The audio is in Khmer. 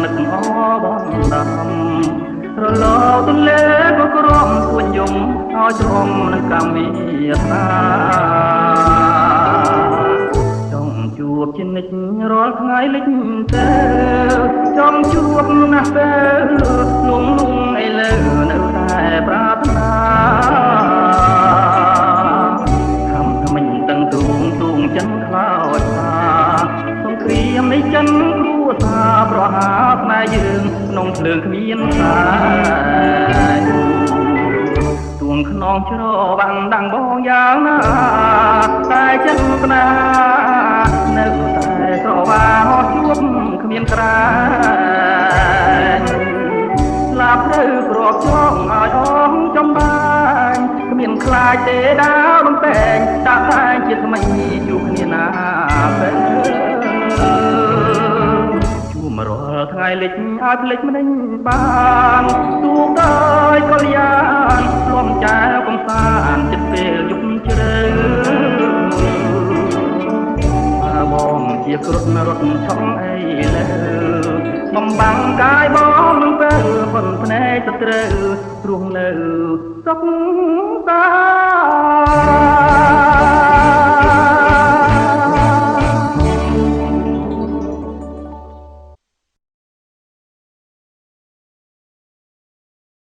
នឹកអបនដំរលទន្លេក៏ក្រំទួញយំឲ្យជ្រំនឹងកម្មវិសាចង់ជួបជានិច្ចរាល់ថ្ងៃលិចទៅចង់ជួបណាស់ទៅលងលងឥឡូវនៅតែប្រាថ្នាមិញតឹងទូងចិនខ្លោចថាសង្គ្រាមនៃចិនគ្រួសារប្រហារស្នេហ៍យើងក្នុងភ្លើងគ្មានសាយទួងខ្នងច្រវាំងដាំងបងយ៉ាងណាតែចិនស្នានៅតែស្រវាហត់ជួបគ្មានក្រែងស្លាប់ទៅគ្របចងឲ្យអងចំបានគ្មានខ្លាចទេដាវលំតែងតាតែងជាថ្មីជួបគ្នាណាពេលជួបរាល់ថ្ងៃលិចឲ្យភ្លេចមិនបានទូកដល់កលយានលំចែវកំសាន្តចិត្តពេលយប់ជ្រៅបងជាគ្រុឌរត់ឆក់អីលើបំបាំងកាយបងពេលប៉ុនភ្នែកទៅត្រូវរស់នៅសុខសា